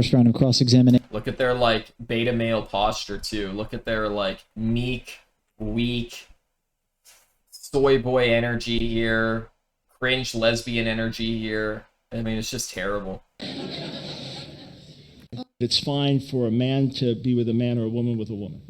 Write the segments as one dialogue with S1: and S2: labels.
S1: First round of cross-examination.
S2: Look at their, like, beta male posture, too. Look at their, like, meek, weak, soy boy energy here. Cringe lesbian energy here. I mean, it's just terrible.
S3: It's fine for a man to be with a man or a woman with a woman.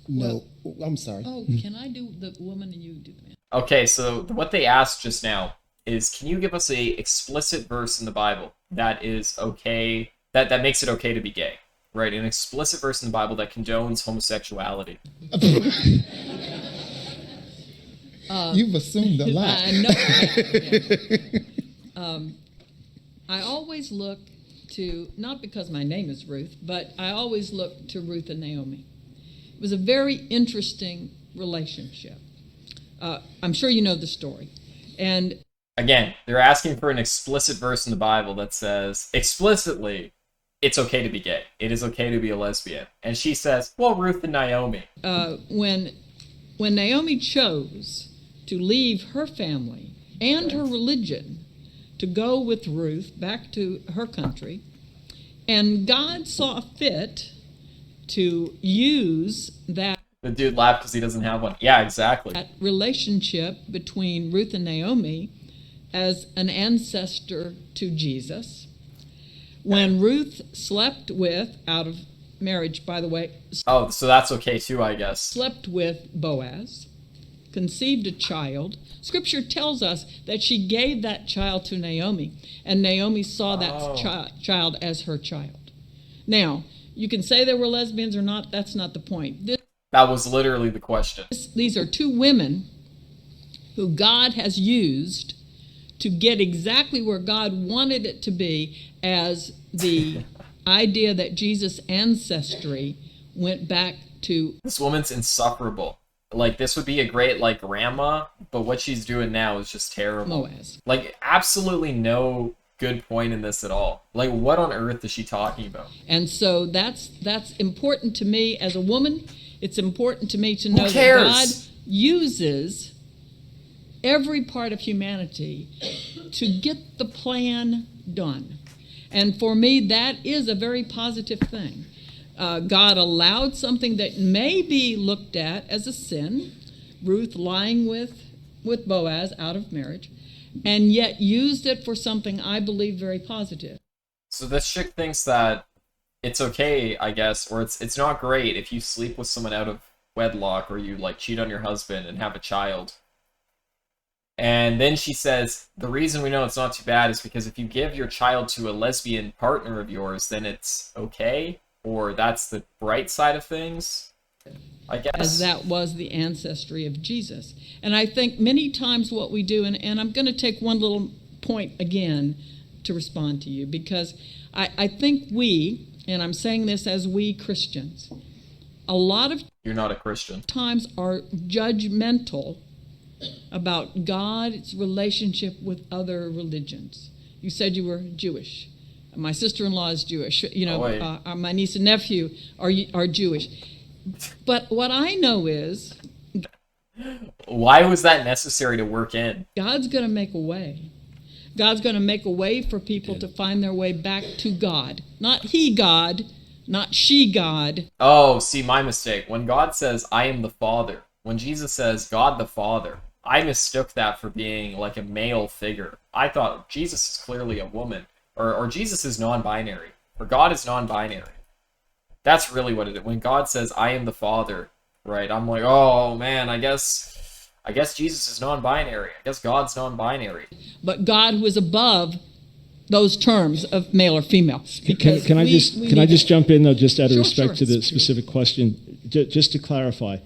S4: No, I'm sorry.
S5: Oh, can I do the woman and you do the man?
S2: Okay, so what they asked just now is, can you give us a explicit verse in the Bible that is okay, that makes it okay to be gay, right? An explicit verse in the Bible that condones homosexuality.
S4: You've assumed a lot.
S5: I know. Yeah. I always look to, not because my name is Ruth, but I always look to Ruth and Naomi. It was a very interesting relationship. I'm sure you know the story. And
S2: Again, they're asking for an explicit verse in the Bible that says, explicitly, it's okay to be gay. It is okay to be a lesbian. And she says, well, Ruth and Naomi.
S5: when Naomi chose to leave her family and her religion to go with Ruth back to her country, and God saw fit to use that
S2: The dude laughed because he doesn't have one. Yeah, exactly.
S5: relationship between Ruth and Naomi as an ancestor to Jesus. When Ruth slept with, out of marriage, by the way,
S2: Oh, so that's okay too, I guess.
S5: slept with Boaz, conceived a child. Scripture tells us that she gave that child to Naomi, and Naomi saw that child as her child. Now, you can say they were lesbians or not, that's not the point.
S2: That was literally the question.
S5: These are two women who God has used to get exactly where God wanted it to be, as the idea that Jesus' ancestry went back to
S2: This woman's insufferable. Like, this would be a great, like, grandma, but what she's doing now is just terrible.
S5: Boaz.
S2: Like, absolutely no good point in this at all. Like, what on earth is she talking about?
S5: And so that's important to me as a woman. It's important to me to know that
S2: cares?
S5: God uses every part of humanity to get the plan done. And for me, that is a very positive thing. God allowed something that may be looked at as a sin, Ruth lying with Boaz out of marriage, and yet used it for something I believe very positive.
S2: So this chick thinks that it's okay, I guess, or it's not great if you sleep with someone out of wedlock, or you, like, cheat on your husband and have a child. And then she says, the reason we know it's not too bad is because if you give your child to a lesbian partner of yours, then it's okay, or that's the bright side of things, I guess.
S5: As that was the ancestry of Jesus. And I think many times what we do, and I'm going to take one little point again to respond to you, because I think we, and I'm saying this as we Christians, a lot of
S2: You're not a Christian.
S5: times are judgmental about God's relationship with other religions. You said you were Jewish. My sister-in-law is Jewish. You know, my niece and nephew are Jewish. But what I know is
S2: Why was that necessary to work in?
S5: God's going to make a way. God's going to make a way for people to find their way back to God. Not he God, not she God.
S2: Oh, see, my mistake. When God says, I am the Father, when Jesus says, God the Father, I mistook that for being like a male figure. I thought Jesus is clearly a woman, or Jesus is non-binary, or God is non-binary. That's really what it is. When God says, I am the Father, right, I'm like, oh man, I guess Jesus is non-binary. I guess God's non-binary.
S5: But God who is above those terms of male or female.
S3: Can I just jump in, though, just out of respect to the
S5: Sure.
S3: specific question, just to clarify?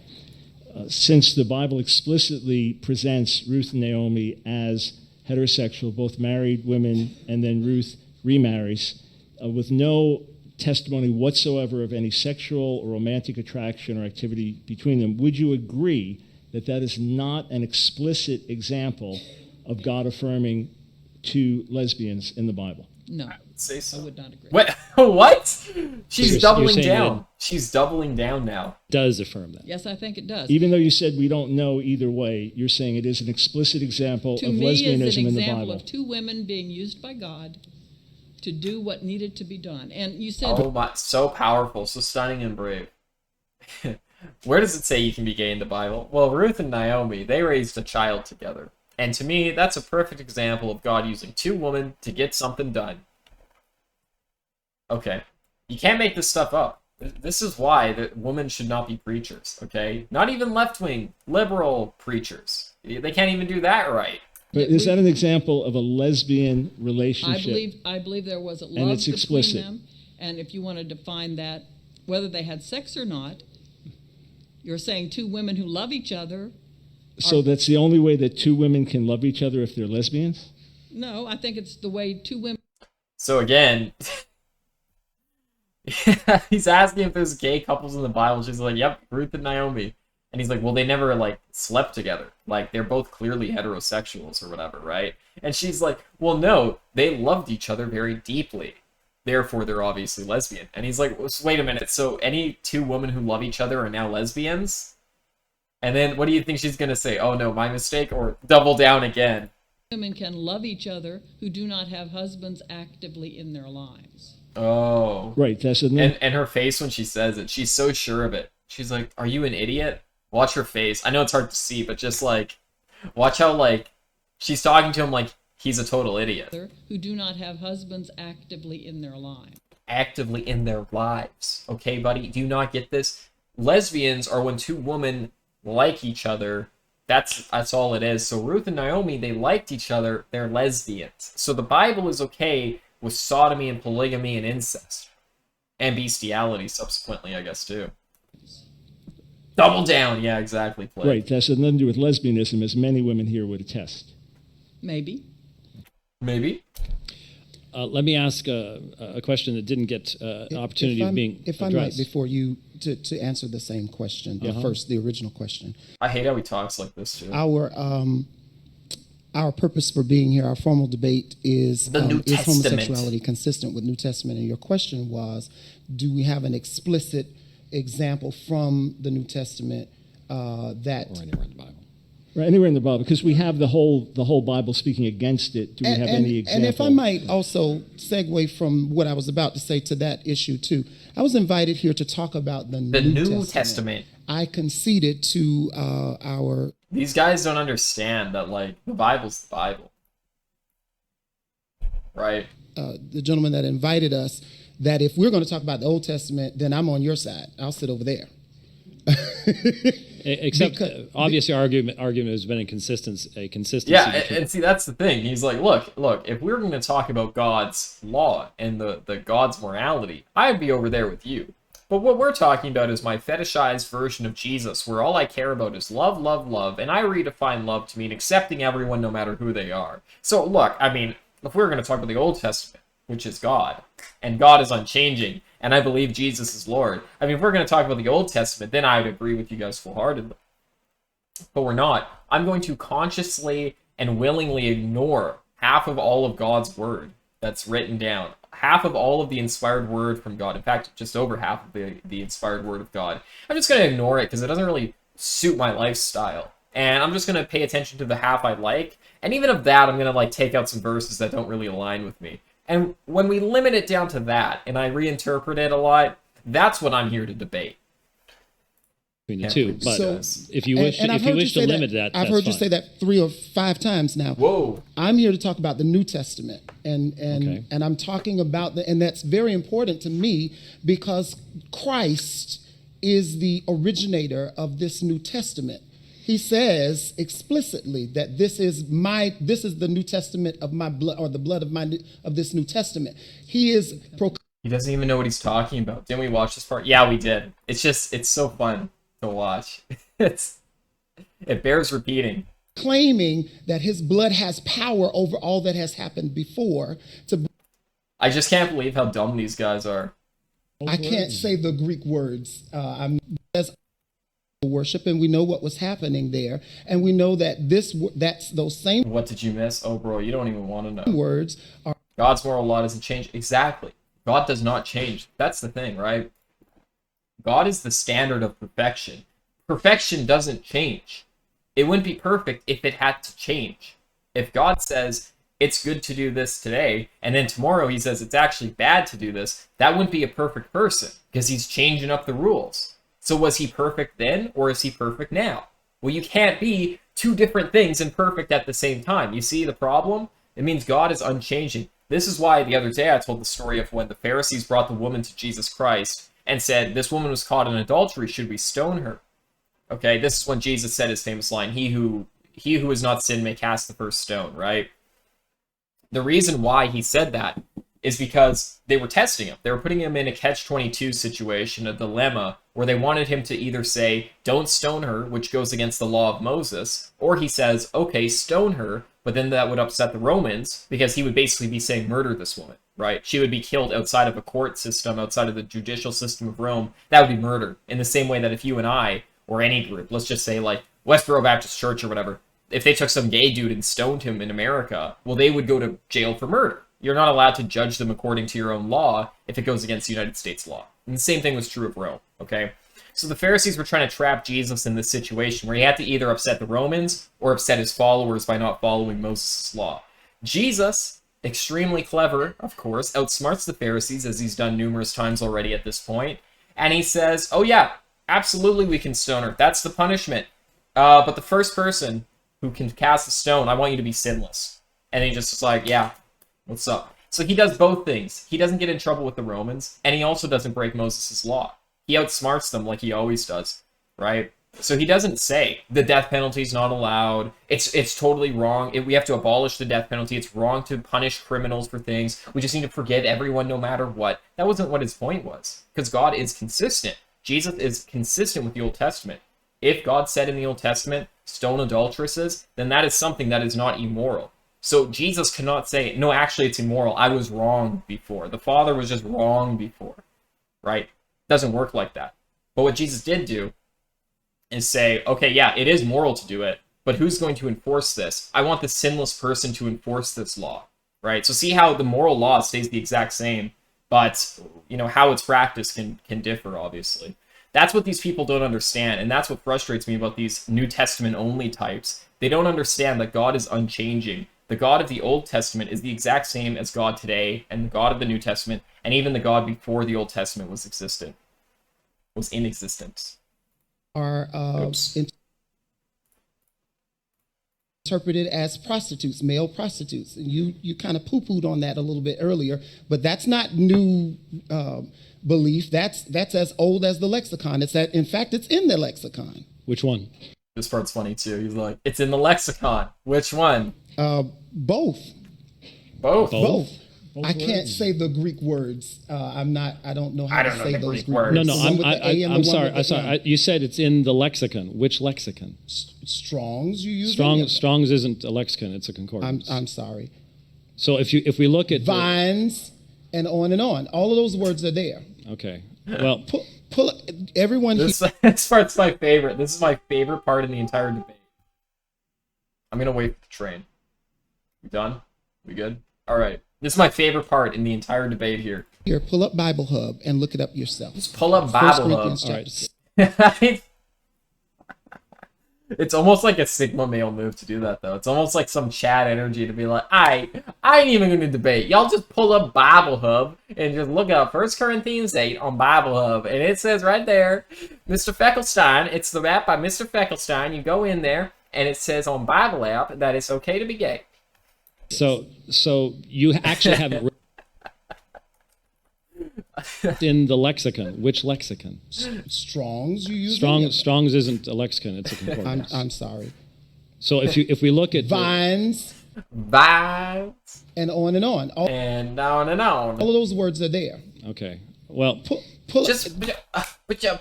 S3: Since the Bible explicitly presents Ruth and Naomi as heterosexual, both married women, and then Ruth remarries, with no testimony whatsoever of any sexual or romantic attraction or activity between them, would you agree that that is not an explicit example of God affirming to lesbians in the Bible?
S5: No,
S2: I would say so.
S5: I would not agree.
S2: What? She's
S3: You're
S2: doubling
S3: saying
S2: down. She's doubling down now.
S6: Does affirm that.
S5: Yes, I think it does.
S3: Even though you said we don't know either way, you're saying it is an explicit example
S5: To
S3: of
S5: me, is
S3: lesbianism
S5: an
S3: in the
S5: example
S3: Bible.
S5: of two women being used by God to do what needed to be done. And you said,
S2: Oh my, so powerful, so stunning and brave. Where does it say you can be gay in the Bible? Well, Ruth and Naomi, they raised a child together. And to me, that's a perfect example of God using two women to get something done. Okay. You can't make this stuff up. This is why that women should not be preachers, okay? Not even left-wing, liberal preachers. They can't even do that right.
S3: But is that an example of a lesbian relationship?
S5: I believe there was a love
S3: And it's explicit.
S5: between them. And if you want to define that, whether they had sex or not, you're saying two women who love each other.
S3: So that's the only way that two women can love each other if they're lesbians?
S5: No, I think it's the way two women.
S2: So again, he's asking if there's gay couples in the Bible. She's like, yep, Ruth and Naomi. And he's like, well, they never, like, slept together. Like, they're both clearly heterosexuals or whatever, right? And she's like, well, no, they loved each other very deeply. Therefore, they're obviously lesbian. And he's like, wait a minute, so any two women who love each other are now lesbians? And then what do you think she's going to say? Oh, no, my mistake? Or double down again?
S5: Women can love each other who do not have husbands actively in their lives.
S2: Oh.
S3: Right, that's a...
S2: And her face when she says it, she's so sure of it. She's like, are you an idiot? Watch her face. I know it's hard to see, but just, like, watch how, like, she's talking to him like he's a total idiot.
S5: Who do not have husbands actively in their lives.
S2: Actively in their lives. Okay, buddy? Do you not get this? Lesbians are when two women like each other. That's all it is. So Ruth and Naomi, they liked each other. They're lesbians. So the Bible is okay with sodomy and polygamy and incest. And bestiality subsequently, I guess, too. Double down. Yeah, exactly. Play.
S3: Right, that's nothing to do with lesbianism, as many women here would attest.
S5: Maybe.
S2: Maybe.
S1: Let me ask a question that didn't get an opportunity of being
S4: If I might, before you, to answer the same question, the original question.
S2: I hate how he talks like this, too.
S4: Our purpose for being here, our formal debate is
S2: New
S4: is
S2: Testament.
S4: homosexuality consistent with New Testament? And your question was, do we have an explicit example from the New Testament that...
S1: Or anywhere in the Bible.
S3: Right, anywhere in the Bible, because we have the whole Bible speaking against it. Do we have any example?
S4: And if I might also segue from what I was about to say to that issue too, I was invited here to talk about the New Testament. I conceded to our...
S2: These guys don't understand that, like, the Bible's the Bible. Right?
S4: The gentleman that invited us, that if we're going to talk about the Old Testament, then I'm on your side. I'll sit over there.
S1: Except, obviously, argument has been a consistency.
S2: Yeah, and see, that's the thing. He's like, look, if we're going to talk about God's law and the God's morality, I'd be over there with you. But what we're talking about is my fetishized version of Jesus, where all I care about is love, love, love, and I redefine love to mean accepting everyone no matter who they are. So, look, I mean, if we're going to talk about the Old Testament, which is God, and God is unchanging, and I believe Jesus is Lord. I mean, if we're going to talk about the Old Testament, then I would agree with you guys full-heartedly. But we're not. I'm going to consciously and willingly ignore half of all of God's word that's written down. Half of all of the inspired word from God. In fact, just over half of the inspired word of God. I'm just going to ignore it because it doesn't really suit my lifestyle. And I'm just going to pay attention to the half I like. And even of that, I'm going to like take out some verses that don't really align with me. And when we limit it down to that, and I reinterpret it a lot, that's what I'm here to debate.
S1: Between the two, but
S4: So-
S1: if you wish,
S4: and I've
S1: if you
S4: heard
S1: wish to
S4: say
S1: limit that,
S4: I've
S1: that's
S4: heard you
S1: fine.
S4: say that 3 or 5 times now.
S2: Whoa.
S4: I'm here to talk about the New Testament, and
S1: Okay.
S4: and I'm talking about and that's very important to me because Christ is the originator of this New Testament. He says explicitly that this is the New Testament of my blood, or the blood of this New Testament. He is
S2: He doesn't even know what he's talking about. Didn't we watch this part? Yeah, we did. It's so fun to watch. It bears repeating.
S4: claiming that his blood has power over all that has happened before.
S2: I just can't believe how dumb these guys are.
S4: I can't say the Greek words. I'm as worship, and we know what was happening there, and we know that that's those same
S2: What did you miss? Oh, bro, you don't even want to know.
S4: words are
S2: God's moral law doesn't change. Exactly. God does not change. That's the thing, right? God is the standard of perfection. Perfection doesn't change. It wouldn't be perfect if it had to change. If God says, it's good to do this today, and then tomorrow he says it's actually bad to do this, that wouldn't be a perfect person because he's changing up the rules. So was he perfect then, or is he perfect now? Well, you can't be two different things and perfect at the same time. You see the problem? It means God is unchanging. This is why the other day I told the story of when the Pharisees brought the woman to Jesus Christ and said, this woman was caught in adultery, should we stone her? Okay, this is when Jesus said his famous line, he who has not sinned may cast the first stone, right? The reason why he said that is because they were testing him. They were putting him in a catch-22 situation, a dilemma, where they wanted him to either say, don't stone her, which goes against the law of Moses, or he says, okay, stone her, but then that would upset the Romans, because he would basically be saying, murder this woman, right? She would be killed outside of a court system, outside of the judicial system of Rome. That would be murder, in the same way that if you and I, or any group, let's just say like Westboro Baptist Church or whatever, if they took some gay dude and stoned him in America, well, they would go to jail for murder. You're not allowed to judge them according to your own law if it goes against the United States law. And the same thing was true of Rome, okay? So the Pharisees were trying to trap Jesus in this situation where he had to either upset the Romans or upset his followers by not following Moses' law. Jesus, extremely clever, of course, outsmarts the Pharisees, as he's done numerous times already at this point, and he says, oh yeah, absolutely we can stone her. That's the punishment. But the first person who can cast a stone, I want you to be sinless. And he just was like, yeah, what's up? So he does both things. He doesn't get in trouble with the Romans, and he also doesn't break Moses' law. He outsmarts them like he always does, right? So he doesn't say the death penalty is not allowed. It's totally wrong. We have to abolish the death penalty. It's wrong to punish criminals for things. We just need to forgive everyone no matter what. That wasn't what his point was, because God is consistent. Jesus is consistent with the Old Testament. If God said in the Old Testament, stone adulteresses, then that is something that is not immoral. So Jesus cannot say, no, actually it's immoral. I was wrong before. The Father was just wrong before, right? It doesn't work like that. But what Jesus did do is say, okay, yeah, it is moral to do it, but who's going to enforce this? I want the sinless person to enforce this law, right? So see how the moral law stays the exact same, but how it's practiced can differ, obviously. That's what these people don't understand, and that's what frustrates me about these New Testament only types. They don't understand that God is unchanging. The God of the Old Testament is the exact same as God today, and the God of the New Testament, and even the God before the Old Testament was in existence.
S4: Are interpreted as prostitutes, male prostitutes. And you kind of poo-pooed on that a little bit earlier, but that's not new belief. That's as old as the lexicon. In fact, it's in the lexicon.
S1: Which one?
S2: This part's funny too. He's like, it's in the lexicon. Which one?
S4: Both.
S2: Both.
S4: I can't say the Greek words. I don't know how to say those Greek words.
S1: No,
S4: The one with the A and the
S1: I'm
S4: one
S1: sorry.
S4: with the N.
S1: You said it's in the lexicon. Which lexicon?
S4: Strong's. You use any of them.
S1: Strong's isn't a lexicon. It's a concordance.
S4: I'm sorry.
S1: So if we look at
S4: Vines and on and on. All of those words are there.
S1: Okay. Well,
S4: Pull everyone.
S2: This part's my favorite. This is my favorite part in the entire debate. I'm gonna wait for the train. We done? We good? All right. This is my favorite part in the entire debate here.
S4: Here, pull up Bible Hub and look it up yourself.
S2: Just pull up
S4: 1
S2: Bible
S4: Corinthians
S2: Hub.
S4: chapter 6.
S2: It's almost like a Sigma male move to do that, though. It's almost like some chat energy to be like, I ain't even going to debate. Y'all just pull up Bible Hub and just look up 1 Corinthians 8 on Bible Hub. And it says right there, Mr. Feckelstein, it's the app by Mr. Feckelstein. You go in there, and it says on Bible app that it's okay to be gay.
S1: so you actually haven't read in the lexicon. Which lexicon?
S4: Strong's. You use any of them.
S1: Strong's isn't a lexicon. It's a concordance.
S4: I'm sorry.
S1: So if we look at
S4: Vines
S2: Vibes.
S4: and on and on. All
S2: All
S4: of those words are there.
S1: okay. Well,
S4: Pull
S2: Just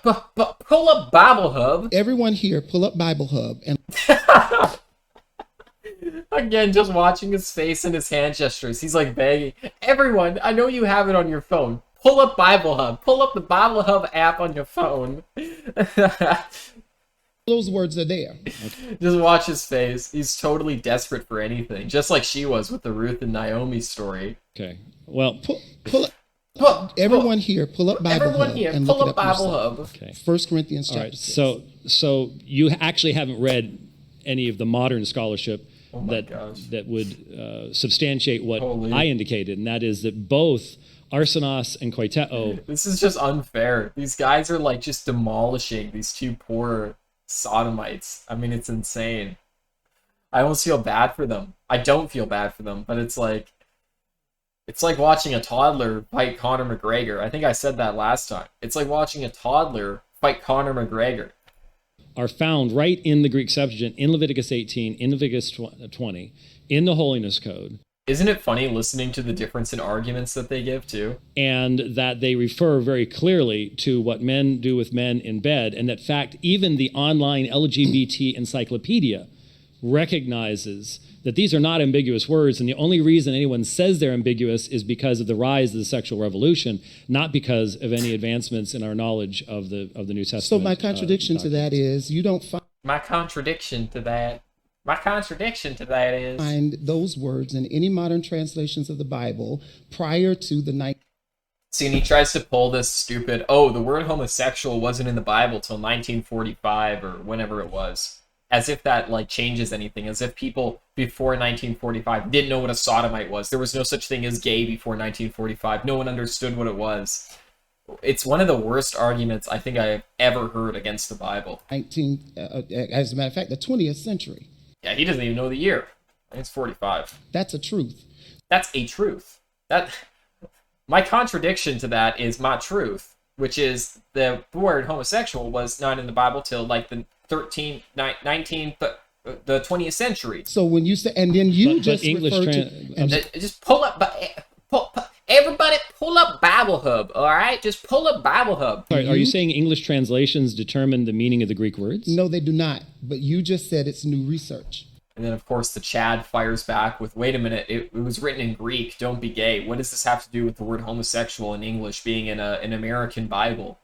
S2: pull up Bible Hub.
S4: everyone here, pull up Bible Hub and
S2: Again, just watching his face and his hand gestures. He's like begging. Everyone, I know you have it on your phone. Pull up Bible Hub. Pull up the Bible Hub app on your phone.
S4: those words are there.
S2: Just watch his face. He's totally desperate for anything. Just like she was with the Ruth and Naomi story.
S1: okay. Well,
S4: Everyone here, pull up Bible
S2: Everyone
S4: Hub
S2: here,
S4: and
S2: pull
S4: look
S2: up
S4: it up
S2: Bible
S4: yourself.
S2: Hub.
S1: okay.
S4: 1 Corinthians
S1: All
S4: chapter
S1: right.
S4: 6.
S1: So you actually haven't read any of the modern scholarship
S2: Oh my gosh.
S1: that would substantiate what
S2: Holy.
S1: I indicated, and that is that both arsenos and koiteo.
S2: This is just unfair. These guys are like just demolishing these two poor sodomites. I mean, it's insane. I almost feel bad for them. I don't feel bad for them, but it's like watching a toddler fight Conor McGregor. I think I said that last time. It's like watching a toddler fight Conor McGregor.
S1: Are found right in the Greek Septuagint, in Leviticus 18, in Leviticus 20, in the Holiness Code.
S2: Isn't it funny listening to the difference in arguments that they give too?
S1: And that they refer very clearly to what men do with men in bed, and that fact, even the online LGBT encyclopedia recognizes that these are not ambiguous words, and the only reason anyone says they're ambiguous is because of the rise of the sexual revolution, not because of any advancements in our knowledge of the New Testament.
S4: So my contradiction to that is you don't
S2: My contradiction to that is
S4: find those words in any modern translations of the Bible prior to the
S2: See, and he tries to pull this stupid, oh, the word homosexual wasn't in the Bible till 1945 or whenever it was. As if that, like, changes anything. As if people before 1945 didn't know what a sodomite was. There was no such thing as gay before 1945. No one understood what it was. It's one of the worst arguments I think I've ever heard against the Bible.
S4: as a matter of fact, the 20th century.
S2: Yeah, he doesn't even know the year. I think it's 45.
S4: That's a truth.
S2: That's a truth. My contradiction to that is my truth, which is the word homosexual was not in the Bible till like the 20th century.
S4: So when you say, and then you just
S1: English
S4: refer to,
S2: Just pull up, everybody pull up Bible Hub, all right? Just pull up Bible Hub.
S1: Are you saying English translations determine the meaning of the Greek words?
S4: no, they do not. But you just said it's new research.
S2: And then, of course, the Chad fires back with, wait a minute, it was written in Greek, don't be gay. What does this have to do with the word homosexual in English being in an American Bible?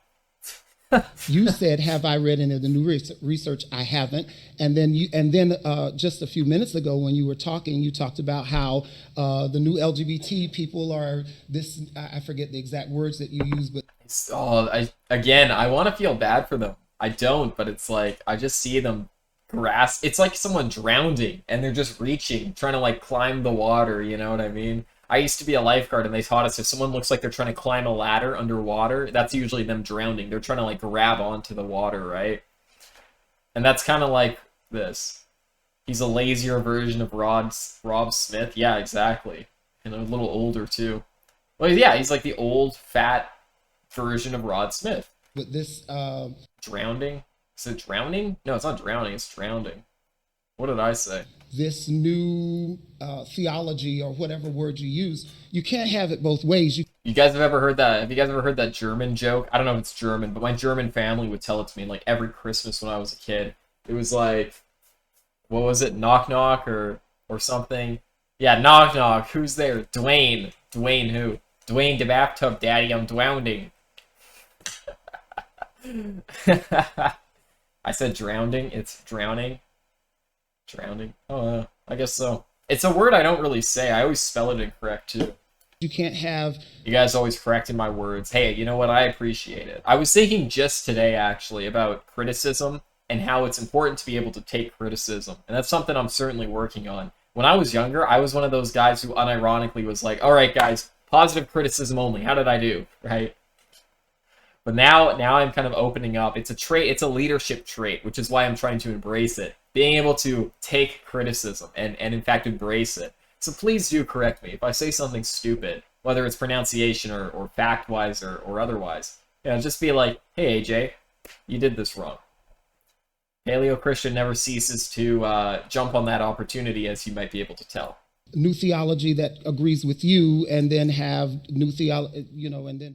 S4: You said, "Have I read any of the new research?" I haven't. And then just a few minutes ago, when you were talking, you talked about how the new LGBT people are this. I forget the exact words that you used, but
S2: I want to feel bad for them. I don't, but it's like I just see them grasp. It's like someone drowning, and they're just reaching, trying to like climb the water. You know what I mean? I used to be a lifeguard, and they taught us if someone looks like they're trying to climb a ladder underwater, that's usually them drowning. They're trying to like grab onto the water, right? And that's kind of like this. He's a lazier version of Rob Smith. Yeah, exactly. And a little older too. Well, yeah, he's like the old, fat version of Rod Smith.
S4: with this.
S2: Drowning? Is it drowning? No, it's not drowning. It's drowning. What did I say?
S4: This new theology, or whatever word you use, you can't have it both ways.
S2: You guys have ever heard that? Have you guys ever heard that German joke? I don't know if it's German, but my German family would tell it to me like every Christmas when I was a kid. It was like, what was it? Knock knock or something? Yeah, knock knock. Who's there? Dwayne. Dwayne who? Dwayne the bathtub daddy. I'm drowning. I said drowning. It's drowning. Drowning. Oh, I guess so. It's a word I don't really say. I always spell it incorrect too.
S4: You can't have.
S2: You guys always correcting my words. Hey, you know what? I appreciate it. I was thinking just today actually about criticism and how it's important to be able to take criticism. And that's something I'm certainly working on. When I was younger, I was one of those guys who unironically was like, all right, guys, positive criticism only. How did I do? Right? But now I'm kind of opening up. It's a trait. It's a leadership trait, which is why I'm trying to embrace it. Being able to take criticism and in fact embrace it. So please do correct me if I say something stupid, whether it's pronunciation or fact-wise or otherwise. Yeah, just be like, hey, AJ, you did this wrong. Paleo-Christian never ceases to jump on that opportunity, as you might be able to tell.
S4: New theology that agrees with you, and then have new theology, and then